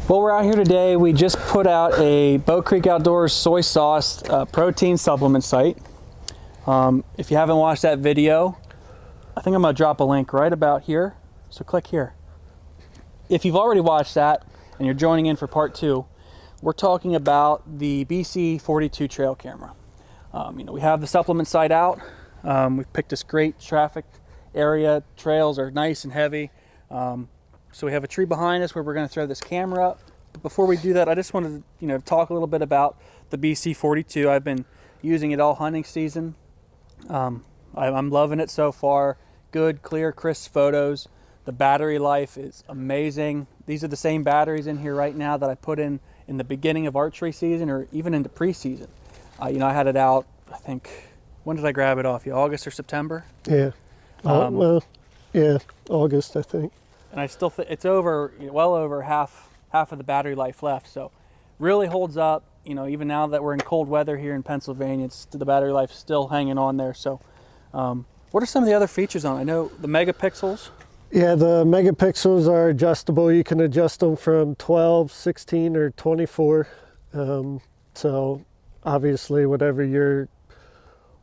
Well, we're out here today. We just put out a Boat Creek Outdoors soy sauce protein supplement site. If you haven't watched that video, I think I'm going to drop a link right about here. So click here. If you've already watched that and you're joining in for part 2, we're talking about the BC-42 trail camera. We have the supplement site out. We've picked this great traffic area. Trails are nice and heavy. So we have a tree behind us where we're going to throw this camera up. But before we do that, I just wanted to talk a little bit about the BC-42. I've been using it all hunting season. I'm loving it so far. Good, clear, crisp photos. The battery life is amazing. These are the same batteries in here right now that I put in the beginning of archery season or even into preseason. I had it out, I think, when did I grab it off you? August or September? Yeah. August, I think. And I still think it's over, well over half of the battery life left. So really holds up, even now that we're in cold weather here in Pennsylvania, the battery life is still hanging on there. So what are some of the other features on it? I know the megapixels. Yeah, the megapixels are adjustable. You can adjust them from 12, 16, or 24. So obviously whatever you're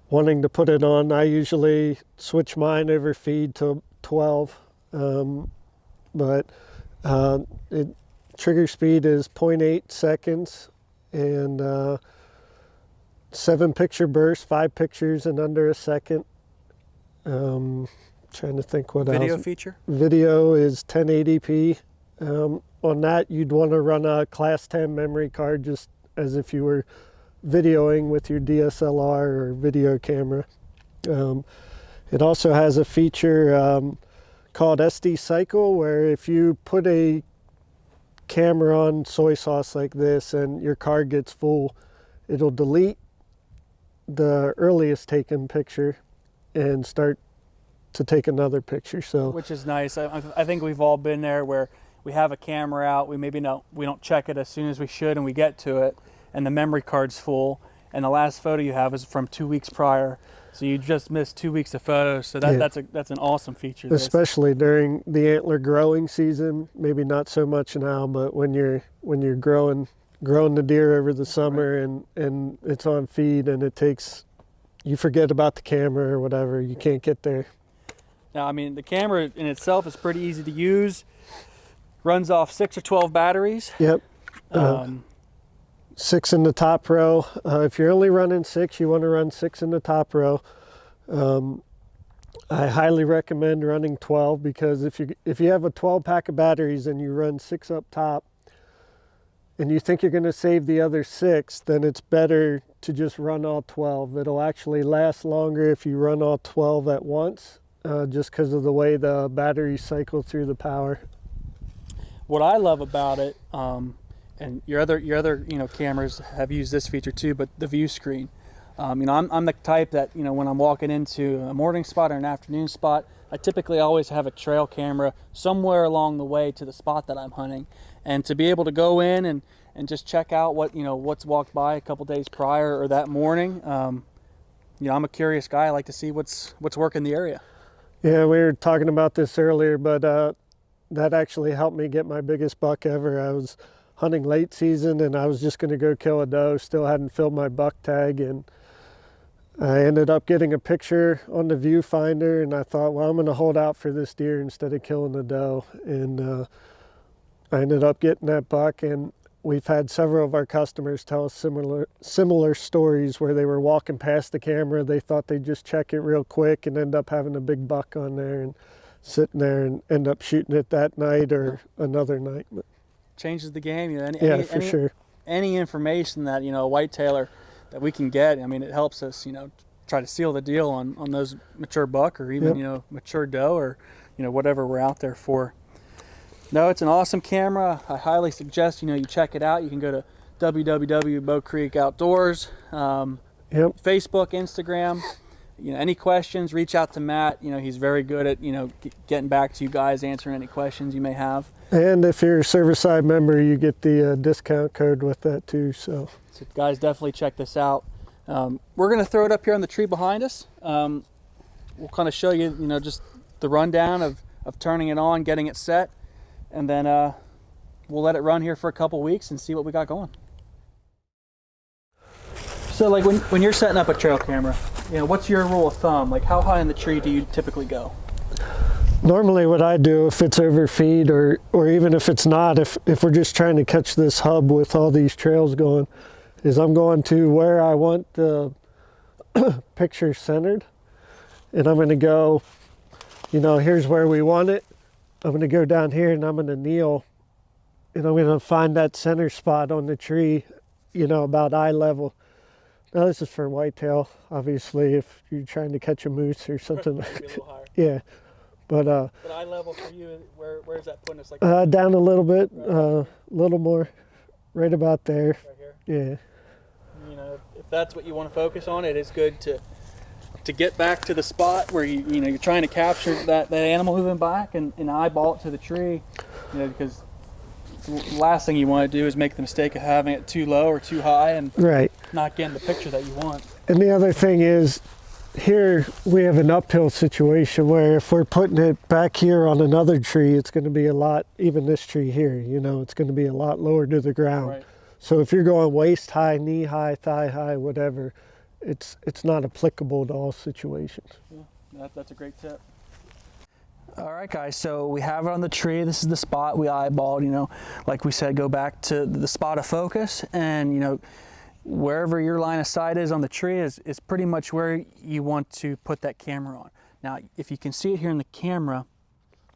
wanting to put it on, I usually switch mine over feed to 12. But trigger speed is 0.8 seconds and 7 picture burst, 5 pictures in under a second. Trying to think what Video else. feature? Video is 1080p. On that, you'd want to run a class 10 memory card just as if you were videoing with your DSLR or video camera. It also has a feature called SD Cycle, where if you put a camera on soy sauce like this and your card gets full, it'll delete the earliest taken picture and start to take another picture. So which is nice. I think we've all been there where we have a camera out, we don't check it as soon as we should and we get to it and the memory card's full and the last photo you have is from 2 weeks prior. So you just missed 2 weeks of photos. So that's an awesome feature. Especially during the antler growing season, maybe not so much now, but when you're growing the deer over the summer and it's on feed and you forget about the camera or whatever, you can't get there. Now, the camera in itself is pretty easy to use. Runs off 6 or 12 batteries. Yep. 6 in the top row. If you're only running 6, you want to run 6 in the top row. I highly recommend running 12 because if you have a 12 pack of batteries and you run 6 up top and you think you're going to save the other 6, then it's better to just run all 12. It'll actually last longer if you run all 12 at once, just because of the way the batteries cycle through the power. What I love about it, and your other cameras have used this feature too, but the view screen. I'm the type that when I'm walking into a morning spot or an afternoon spot, I typically always have a trail camera somewhere along the way to the spot that I'm hunting, and to be able to go in and just check out what's walked by a couple days prior or that morning. I'm a curious guy. I like to see what's working the area. Yeah, we were talking about this earlier, but that actually helped me get my biggest buck ever. I was hunting late season and I was just going to go kill a doe, still hadn't filled my buck tag, and I ended up getting a picture on the viewfinder and I thought, well, I'm going to hold out for this deer instead of killing the doe, and I ended up getting that buck. And we've had several of our customers tell us similar stories where they were walking past the camera, they thought they'd just check it real quick and end up having a big buck on there and sitting there and end up shooting it that night or another night. But changes the game. For sure. Any information that a whitetailer that we can get, it helps us try to seal the deal on those mature buck or even mature doe or whatever we're out there for. No, it's an awesome camera. I highly suggest you check it out. You can go to www.boatcreekoutdoors, Facebook, Instagram. Any questions, reach out to Matt. He's very good at getting back to you guys, answering any questions you may have. And if you're a Serviceside member, you get the discount code with that too. So guys, definitely check this out. We're going to throw it up here on the tree behind us. We'll kind of show you, just the rundown of turning it on, getting it set, and then we'll let it run here for a couple weeks and see what we got going. So like when you're setting up a trail camera, you know, what's your rule of thumb? Like how high in the tree do you typically go? Normally what I do, if it's over feed or even if it's not, if we're just trying to catch this hub with all these trails going, is I'm going to where I want the picture centered, and I'm going to go, you know, here's where we want it. I'm going to go down here and I'm going to kneel, and I'm going to find that center spot on the tree, you know, about eye level. Now this is for whitetail, obviously, if you're trying to catch a moose or something. Maybe a little higher. Yeah. But eye level for you, where's that putting us? Like down a little bit, right. Little more, right about there. Right here? Yeah. You know, if that's what you want to focus on, it is good to get back to the spot where you're trying to capture that animal moving back and eyeball it to the tree, you know, because the last thing you want to do is make the mistake of having it too low or too high and right. not getting the picture that you want. And the other thing is, here we have an uphill situation where if we're putting it back here on another tree, it's going to be a lot, even this tree here, you know, it's going to be a lot lower to the ground. Right. So if you're going waist high, knee high, thigh high, whatever, it's not applicable to all situations. Yeah, that's a great tip. All right, guys, so we have it on the tree. This is the spot we eyeballed, you know, like we said, go back to the spot of focus, and, you know, wherever your line of sight is on the tree is pretty much where you want to put that camera on. Now, if you can see it here in the camera,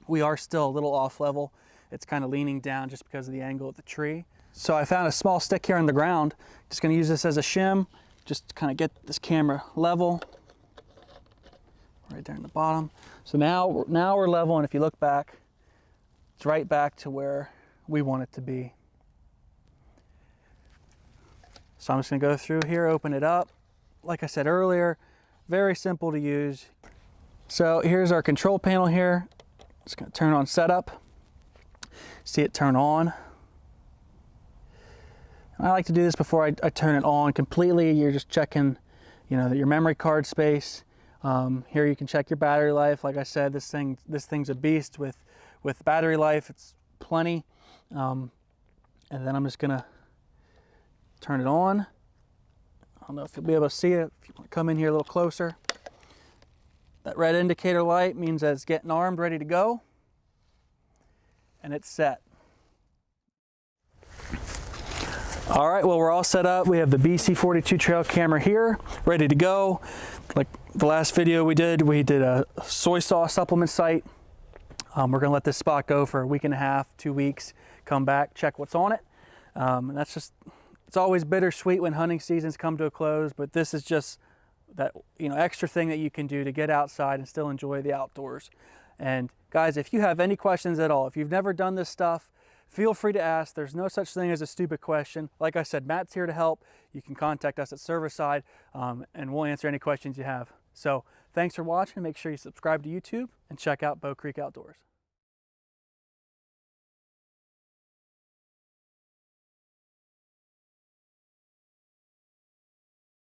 we are still a little off level. It's kind of leaning down just because of the angle of the tree. So I found a small stick here on the ground. Just gonna use this as a shim, just to kind of get this camera level. Right there in the bottom. So now we're level, and if you look back, it's right back to where we want it to be. So I'm just gonna go through here, open it up. Like I said earlier, very simple to use. So here's our control panel here. Just gonna turn on setup. See it turn on. And I like to do this before I turn it on completely. You're just checking, you know, your memory card space. Here you can check your battery life. Like I said, this thing's a beast with battery life. It's plenty. And then I'm just gonna turn it on. I don't know if you'll be able to see it. If you want to come in here a little closer. That red indicator light means that it's getting armed, ready to go. And it's set. All right, well, we're all set up. We have the BC-42 trail camera here, ready to go. Like the last video we did a soy sauce supplement site. We're gonna let this spot go for a week and a half, 2 weeks, come back, check what's on it. And that's just, it's always bittersweet when hunting seasons come to a close, but this is just that, you know, extra thing that you can do to get outside and still enjoy the outdoors. And guys, if you have any questions at all, if you've never done this stuff, feel free to ask. There's no such thing as a stupid question. Like I said, Matt's here to help. You can contact us at Serviceside, and we'll answer any questions you have. So thanks for watching. Make sure you subscribe to YouTube and check out Bow Creek Outdoors.